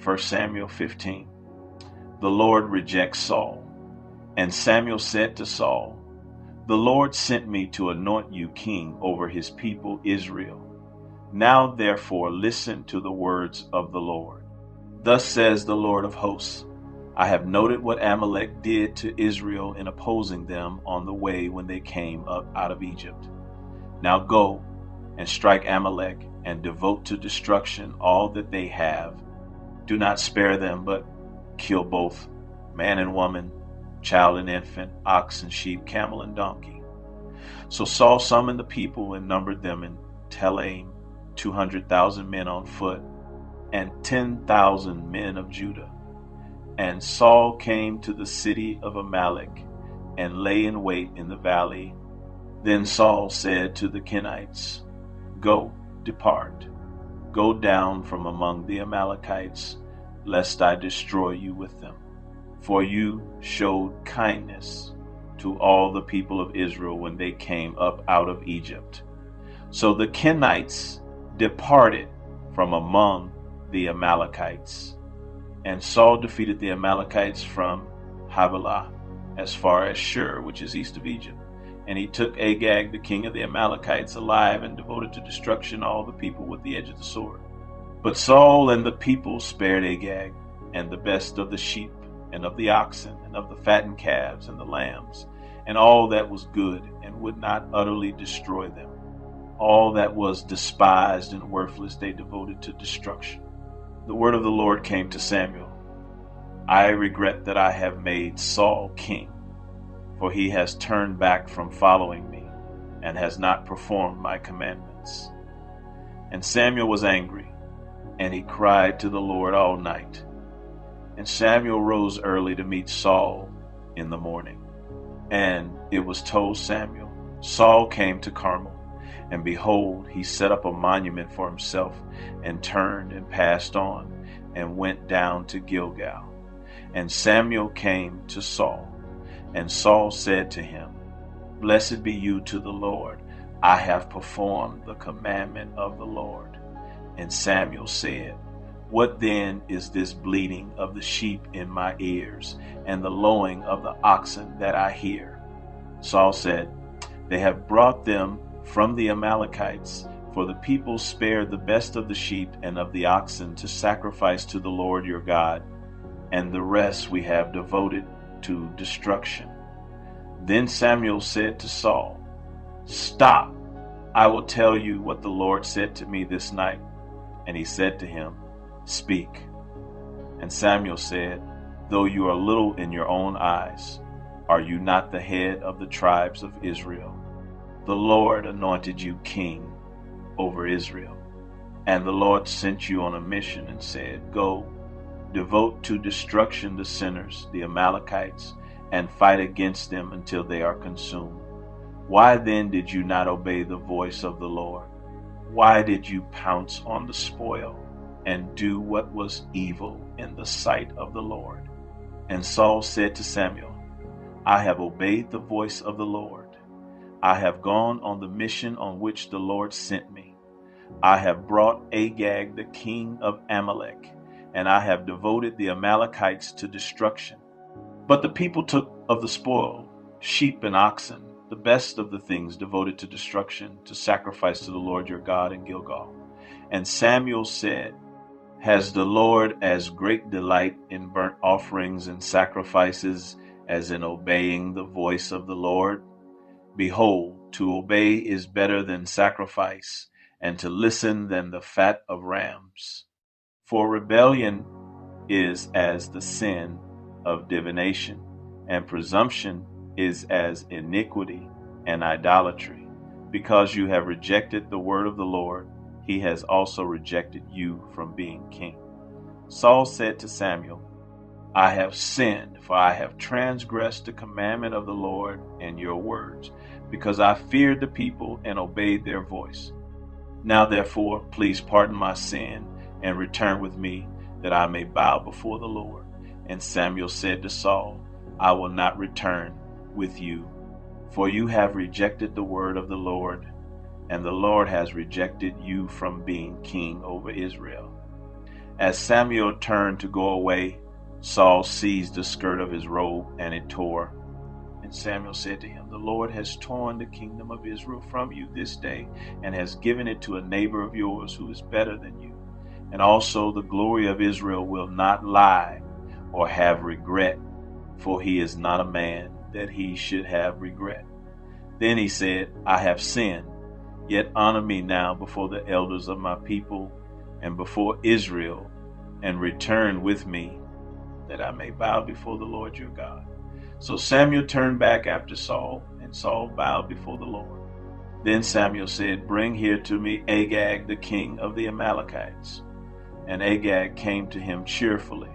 1 Samuel 15. The Lord rejects Saul. And Samuel said to Saul, "The Lord sent me to anoint you king over his people Israel. Now therefore listen to the words of the Lord. Thus says the Lord of hosts, I have noted what Amalek did to Israel in opposing them on the way when they came up out of Egypt. Now go and strike Amalek and devote to destruction all that they have. Do not spare them, but kill both man and woman, child and infant, ox and sheep, camel and donkey." So Saul summoned the people and numbered them in Telaim, 200,000 men on foot, and 10,000 men of Judah. And Saul came to the city of Amalek and lay in wait in the valley. Then Saul said to the Kenites, "Go, depart, go down from among the Amalekites, lest I destroy you with them. For you showed kindness to all the people of Israel when they came up out of Egypt." So the Kenites departed from among the Amalekites. And Saul defeated the Amalekites from Havilah as far as Shur, which is east of Egypt. And he took Agag, the king of the Amalekites, alive and devoted to destruction all the people with the edge of the sword. But Saul and the people spared Agag and the best of the sheep and of the oxen and of the fattened calves and the lambs and all that was good, and would not utterly destroy them. All that was despised and worthless they devoted to destruction. The word of the Lord came to Samuel. "I regret that I have made Saul king, for he has turned back from following me and has not performed my commandments." And Samuel was angry, and he cried to the Lord all night. And Samuel rose early to meet Saul in the morning. And it was told Samuel, Saul came to Carmel, and behold, he set up a monument for himself, and turned and passed on, and went down to Gilgal. And Samuel came to Saul, and Saul said to him, "Blessed be you to the Lord. I have performed the commandment of the Lord." And Samuel said, "What then is this bleating of the sheep in my ears, and the lowing of the oxen that I hear?" Saul said, "They have brought them from the Amalekites, for the people spared the best of the sheep and of the oxen to sacrifice to the Lord your God, and the rest we have devoted to destruction." Then Samuel said to Saul, "Stop, I will tell you what the Lord said to me this night." And he said to him, "Speak." And Samuel said, "Though you are little in your own eyes, are you not the head of the tribes of Israel? The Lord anointed you king over Israel. And the Lord sent you on a mission and said, Go, devote to destruction the sinners, the Amalekites, and fight against them until they are consumed. Why then did you not obey the voice of the Lord? Why did you pounce on the spoil and do what was evil in the sight of the Lord?" And Saul said to Samuel, "I have obeyed the voice of the Lord. I have gone on the mission on which the Lord sent me. I have brought Agag, the king of Amalek, and I have devoted the Amalekites to destruction. But the people took of the spoil, sheep and oxen, the best of the things devoted to destruction, to sacrifice to the Lord your God in Gilgal." And Samuel said, "Has the Lord as great delight in burnt offerings and sacrifices as in obeying the voice of the Lord? Behold, to obey is better than sacrifice, and to listen than the fat of rams. For rebellion is as the sin of divination, and presumption is as iniquity and idolatry. Because you have rejected the word of the Lord, he has also rejected you from being king." Saul said to Samuel, "I have sinned, for I have transgressed the commandment of the Lord and your words, because I feared the people and obeyed their voice. Now therefore, please pardon my sin and return with me, that I may bow before the Lord." And Samuel said to Saul, "I will not return with you, for you have rejected the word of the Lord, and the Lord has rejected you from being king over Israel." As Samuel turned to go away, Saul seized the skirt of his robe, and it tore. And Samuel said to him, "The Lord has torn the kingdom of Israel from you this day, and has given it to a neighbor of yours who is better than you. And also the glory of Israel will not lie or have regret, for he is not a man that he should have regret." Then he said, "I have sinned, yet honor me now before the elders of my people and before Israel, and return with me, that I may bow before the Lord your God." So Samuel turned back after Saul, and Saul bowed before the Lord. Then Samuel said, "Bring here to me Agag, the king of the Amalekites." And Agag came to him cheerfully.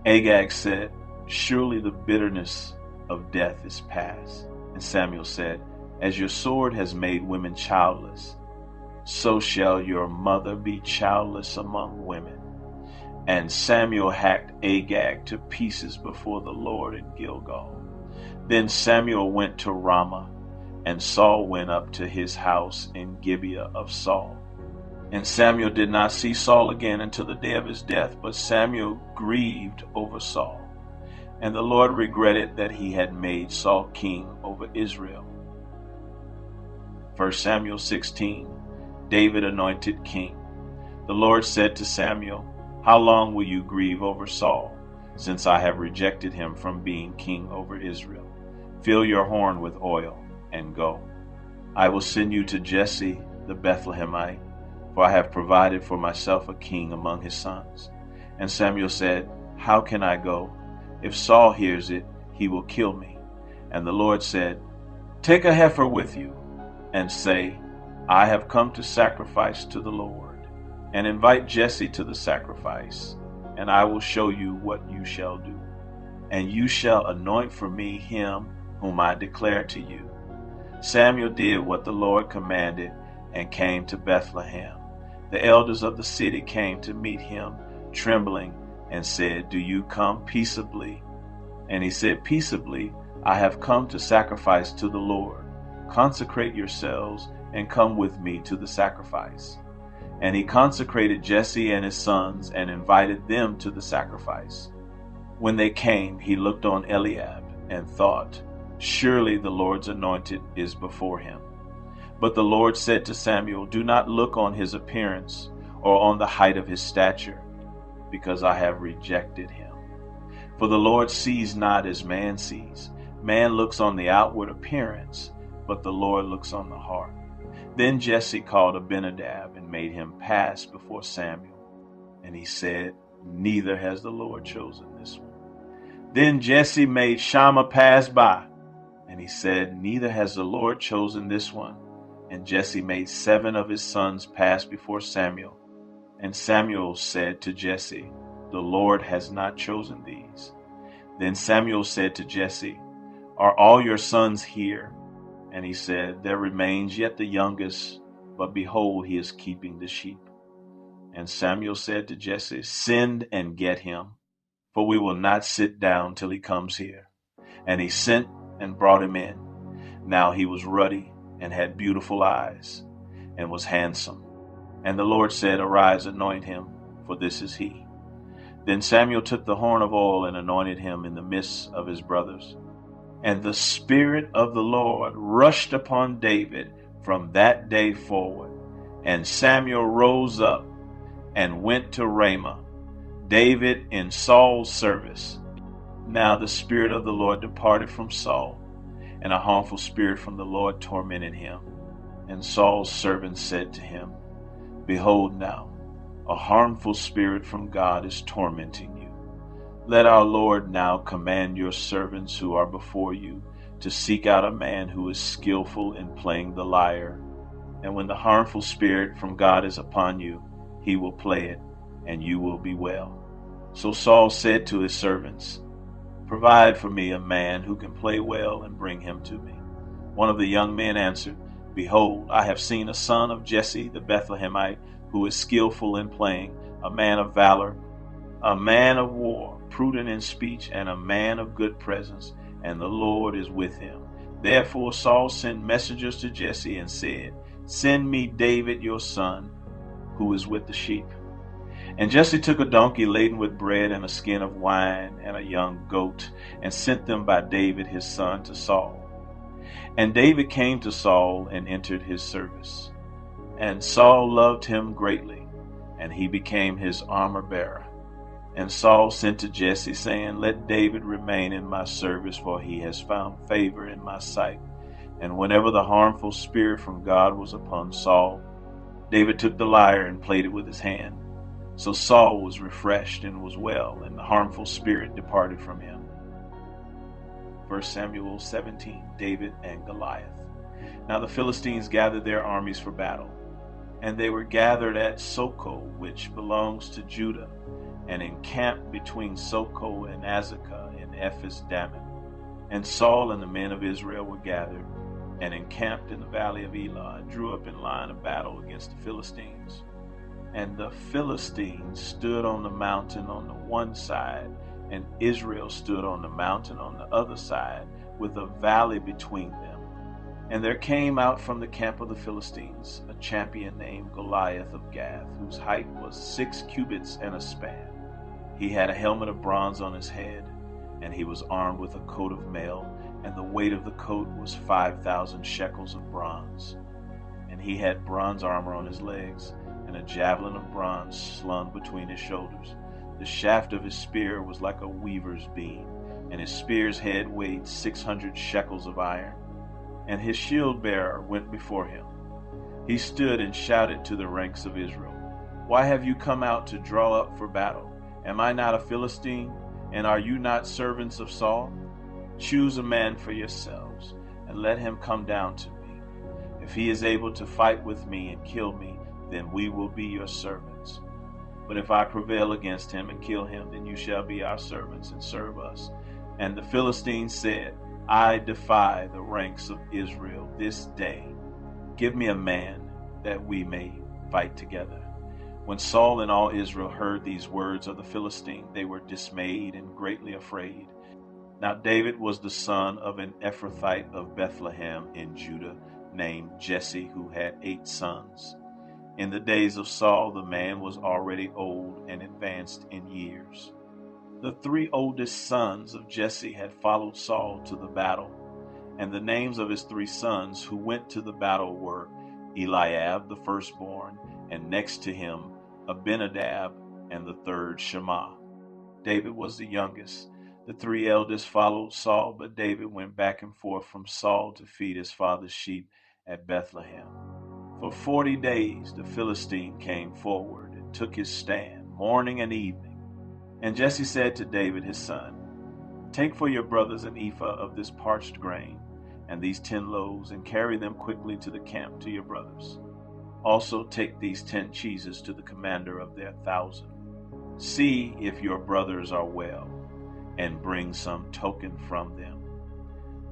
Agag said, "Surely the bitterness of death is past." And Samuel said, "As your sword has made women childless, so shall your mother be childless among women." And Samuel hacked Agag to pieces before the Lord in Gilgal. Then Samuel went to Ramah, and Saul went up to his house in Gibeah of Saul. And Samuel did not see Saul again until the day of his death, but Samuel grieved over Saul. And the Lord regretted that he had made Saul king over Israel. 1 Samuel 16, David anointed king. The Lord said to Samuel, "How long will you grieve over Saul, since I have rejected him from being king over Israel? Fill your horn with oil and go. I will send you to Jesse the Bethlehemite, for I have provided for myself a king among his sons." And Samuel said, "How can I go? If Saul hears it, he will kill me." And the Lord said, "Take a heifer with you, and say, 'I have come to sacrifice to the Lord.' And invite Jesse to the sacrifice, and I will show you what you shall do. And you shall anoint for me him whom I declare to you." Samuel did what the Lord commanded and came to Bethlehem. The elders of the city came to meet him, trembling, and said, "Do you come peaceably?" And he said, "Peaceably, I have come to sacrifice to the Lord. Consecrate yourselves and come with me to the sacrifice." And he consecrated Jesse and his sons and invited them to the sacrifice. When they came, he looked on Eliab and thought, "Surely the Lord's anointed is before him." But the Lord said to Samuel, "Do not look on his appearance or on the height of his stature, because I have rejected him. For the Lord sees not as man sees. Man looks on the outward appearance, but the Lord looks on the heart." Then Jesse called Abinadab and made him pass before Samuel. And he said, "Neither has the Lord chosen this one." Then Jesse made Shammah pass by. And he said, "Neither has the Lord chosen this one." And Jesse made 7 of his sons pass before Samuel. And Samuel said to Jesse, "The Lord has not chosen these." Then Samuel said to Jesse, "Are all your sons here?" And he said, "There remains yet the youngest, but behold, he is keeping the sheep." And Samuel said to Jesse, "Send and get him, for we will not sit down till he comes here." And he sent and brought him in. Now he was ruddy and had beautiful eyes and was handsome. And the Lord said, "Arise, anoint him, for this is he." Then Samuel took the horn of oil and anointed him in the midst of his brothers. And the Spirit of the Lord rushed upon David from that day forward. And Samuel rose up and went to Ramah, David in Saul's service. Now the Spirit of the Lord departed from Saul, and a harmful spirit from the Lord tormented him. And Saul's servants said to him, "Behold now, a harmful spirit from God is tormenting you. Let our Lord now command your servants who are before you to seek out a man who is skillful in playing the lyre. And when the harmful spirit from God is upon you, he will play it, and you will be well." So Saul said to his servants, "Provide for me a man who can play well and bring him to me." One of the young men answered, "Behold, I have seen a son of Jesse the Bethlehemite who is skillful in playing, a man of valor, a man of war, prudent in speech, and a man of good presence, and the Lord is with him." Therefore Saul sent messengers to Jesse and said, "Send me David your son, who is with the sheep." And Jesse took a donkey laden with bread and a skin of wine and a young goat, and sent them by David his son to Saul. And David came to Saul and entered his service. And Saul loved him greatly, and he became his armor bearer. And Saul sent to Jesse, saying, Let David remain in my service, for he has found favor in my sight. And whenever the harmful spirit from God was upon Saul, David took the lyre and played it with his hand. So Saul was refreshed and was well, and the harmful spirit departed from him. 1 Samuel 17, David and Goliath. Now the Philistines gathered their armies for battle, and they were gathered at Socoh, which belongs to Judah, and encamped between Socoh and Azekah in Ephes Dammim. And Saul and the men of Israel were gathered, and encamped in the valley of Elah, and drew up in line of battle against the Philistines. And the Philistines stood on the mountain on the one side, and Israel stood on the mountain on the other side, with a valley between them. And there came out from the camp of the Philistines a champion named Goliath of Gath, whose height was 6 cubits and a span. He had a helmet of bronze on his head, and he was armed with a coat of mail, and the weight of the coat was 5,000 shekels of bronze. And he had bronze armor on his legs, and a javelin of bronze slung between his shoulders. The shaft of his spear was like a weaver's beam, and his spear's head weighed 600 shekels of iron. And his shield bearer went before him. He stood and shouted to the ranks of Israel, Why have you come out to draw up for battle? Am I not a Philistine, and are you not servants of Saul? Choose a man for yourselves, and let him come down to me. If he is able to fight with me and kill me, then we will be your servants. But if I prevail against him and kill him, then you shall be our servants and serve us. And the Philistines said, I defy the ranks of Israel this day. Give me a man that we may fight together. When Saul and all Israel heard these words of the Philistine, they were dismayed and greatly afraid. Now David was the son of an Ephrathite of Bethlehem in Judah, named Jesse, who had 8 sons. In the days of Saul, the man was already old and advanced in years. The 3 oldest sons of Jesse had followed Saul to the battle, and the names of his 3 sons who went to the battle were Eliab, the firstborn, and next to him Abinadab, and the third Shammah. David was the youngest. The 3 eldest followed Saul, but David went back and forth from Saul to feed his father's sheep at Bethlehem. For 40 days the Philistine came forward and took his stand, morning and evening. And Jesse said to David his son, Take for your brothers an ephah of this parched grain, and these 10 loaves, and carry them quickly to the camp to your brothers. Also take these 10 cheeses to the commander of their 1,000. See if your brothers are well, and bring some token from them.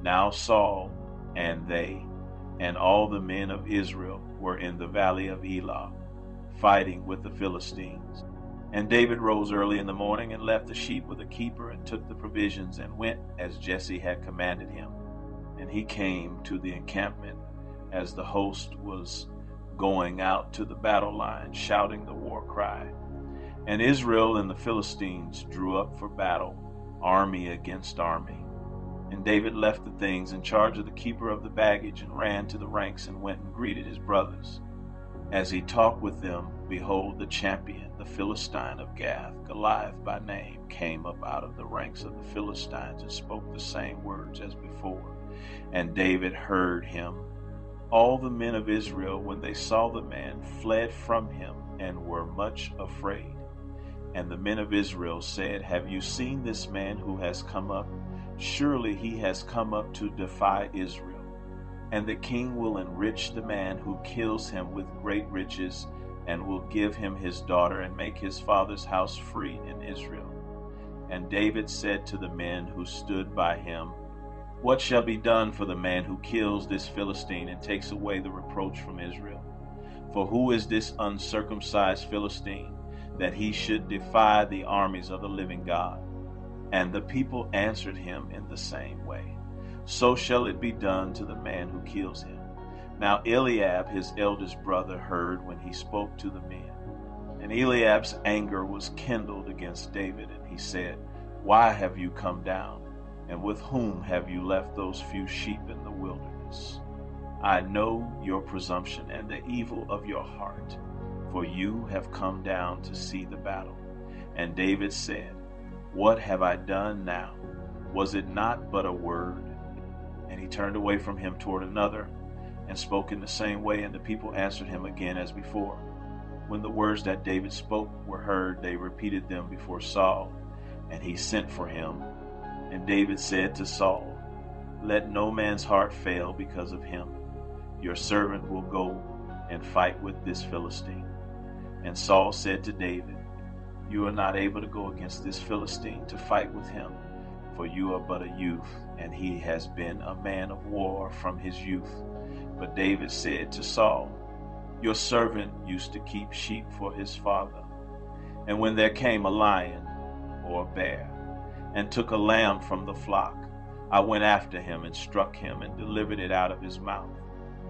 Now Saul and they and all the men of Israel were in the valley of Elah, fighting with the Philistines. And David rose early in the morning and left the sheep with a keeper, and took the provisions, and went as Jesse had commanded him. And he came to the encampment as the host was going out to the battle line, shouting the war cry. And Israel and the Philistines drew up for battle, army against army. And David left the things in charge of the keeper of the baggage, and ran to the ranks, and went and greeted his brothers. As he talked with them, behold, the champion, the Philistine of Gath, Goliath by name, came up out of the ranks of the Philistines, and spoke the same words as before. And David heard him. All the men of Israel, when they saw the man, fled from him, and were much afraid. And the men of Israel said, Have you seen this man who has come up? Surely he has come up to defy Israel. And the king will enrich the man who kills him with great riches, and will give him his daughter, and make his father's house free in Israel. And David said to the men who stood by him, What shall be done for the man who kills this Philistine, and takes away the reproach from Israel? For who is this uncircumcised Philistine, that he should defy the armies of the living God? And the people answered him in the same way, So shall it be done to the man who kills him. Now Eliab, his eldest brother, heard when he spoke to the men. And Eliab's anger was kindled against David, and he said, "Why have you come down? And with whom have you left those few sheep in the wilderness? I know your presumption and the evil of your heart, for you have come down to see the battle." And David said, "What have I done now? Was it not but a word?" And he turned away from him toward another, and spoke in the same way, and the people answered him again as before. When the words that David spoke were heard, they repeated them before Saul, and he sent for him. And David said to Saul, "Let no man's heart fail because of him. Your servant will go and fight with this Philistine." And Saul said to David, "You are not able to go against this Philistine to fight with him, for you are but a youth, and he has been a man of war from his youth." But David said to Saul, "Your servant used to keep sheep for his father. And when there came a lion or a bear and took a lamb from the flock, I went after him and struck him and delivered it out of his mouth.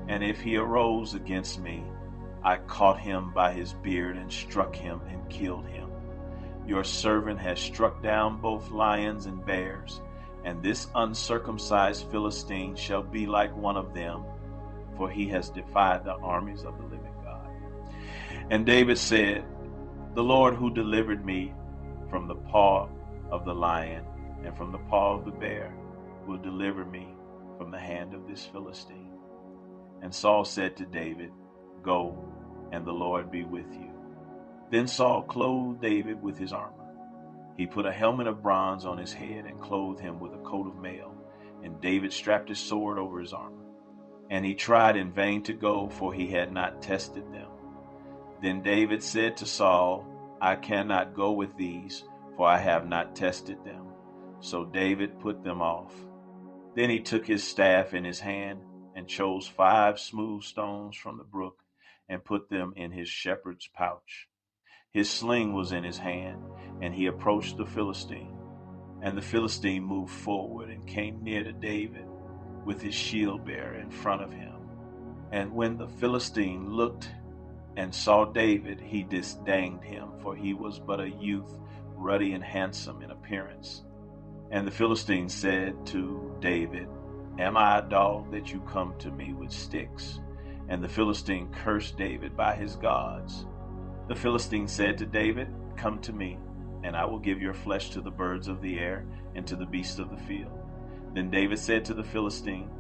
And if he arose against me, I caught him by his beard and struck him and killed him. Your servant has struck down both lions and bears, and this uncircumcised Philistine shall be like one of them, for he has defied the armies of the living God." And David said, "The Lord who delivered me from the paw of the lion and from the paw of the bear will deliver me from the hand of this Philistine." And Saul said to David, "Go, and the Lord be with you." Then Saul clothed David with his armor. He put a helmet of bronze on his head and clothed him with a coat of mail. And David strapped his sword over his armor. And he tried in vain to go, for he had not tested them. Then David said to Saul, "I cannot go with these, for I have not tested them." So David put them off. Then he took his staff in his hand and chose 5 smooth stones from the brook and put them in his shepherd's pouch. His sling was in his hand, and he approached the Philistine. And the Philistine moved forward and came near to David with his shield bearer in front of him. And when the Philistine looked and saw David, he disdained him, for he was but a youth, ruddy and handsome in appearance. And the Philistine said to David, "Am I a dog that you come to me with sticks?" And the Philistine cursed David by his gods. The Philistine said to David, "Come to me, and I will give your flesh to the birds of the air and to the beasts of the field." Then David said to the Philistine,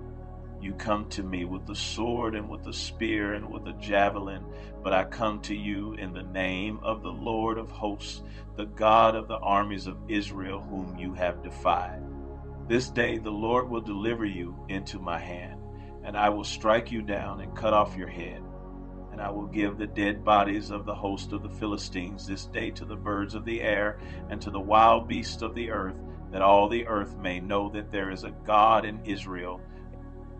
"You come to me with a sword and with a spear and with a javelin, but I come to you in the name of the Lord of hosts, the God of the armies of Israel, whom you have defied. This day the Lord will deliver you into my hand, and I will strike you down and cut off your head. And I will give the dead bodies of the host of the Philistines this day to the birds of the air and to the wild beasts of the earth, that all the earth may know that there is a God in Israel,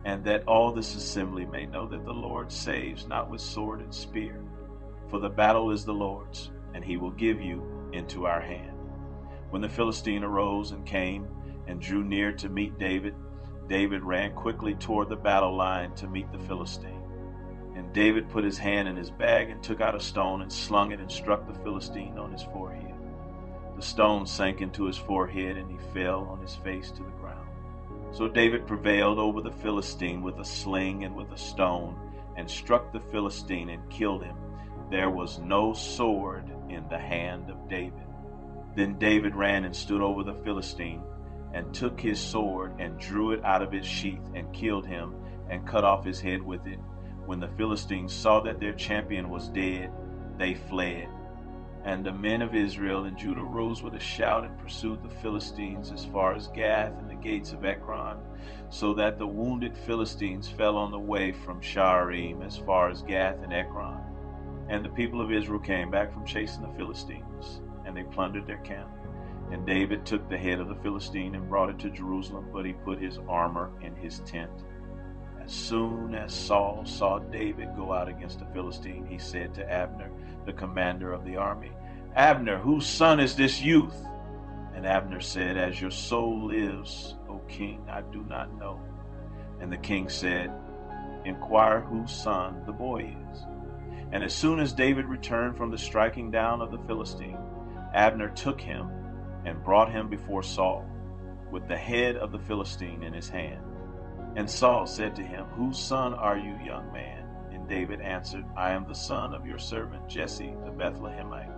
and that all this assembly may know that the Lord saves not with sword and spear. For the battle is the Lord's, and he will give you into our hand." When the Philistine arose and came and drew near to meet David, David ran quickly toward the battle line to meet the Philistine. And David put his hand in his bag and took out a stone and slung it and struck the Philistine on his forehead. The stone sank into his forehead, and he fell on his face to the ground. So David prevailed over the Philistine with a sling and with a stone, and struck the Philistine and killed him. There was no sword in the hand of David. Then David ran and stood over the Philistine, and took his sword and drew it out of its sheath and killed him and cut off his head with it. When the Philistines saw that their champion was dead, they fled. And the men of Israel and Judah rose with a shout and pursued the Philistines as far as Gath and the gates of Ekron, so that the wounded Philistines fell on the way from Sha'arim as far as Gath and Ekron. And the people of Israel came back from chasing the Philistines, and they plundered their camp. And David took the head of the Philistine and brought it to Jerusalem, but he put his armor in his tent. As soon as Saul saw David go out against the Philistine, he said to Abner, the commander of the army, "Abner, whose son is this youth?" And Abner said, "As your soul lives, O king, I do not know." And the king said, "Inquire whose son the boy is." And as soon as David returned from the striking down of the Philistine, Abner took him and brought him before Saul, with the head of the Philistine in his hand. And Saul said to him, Whose son are you, young man? And David answered, I am the son of your servant Jesse the Bethlehemite.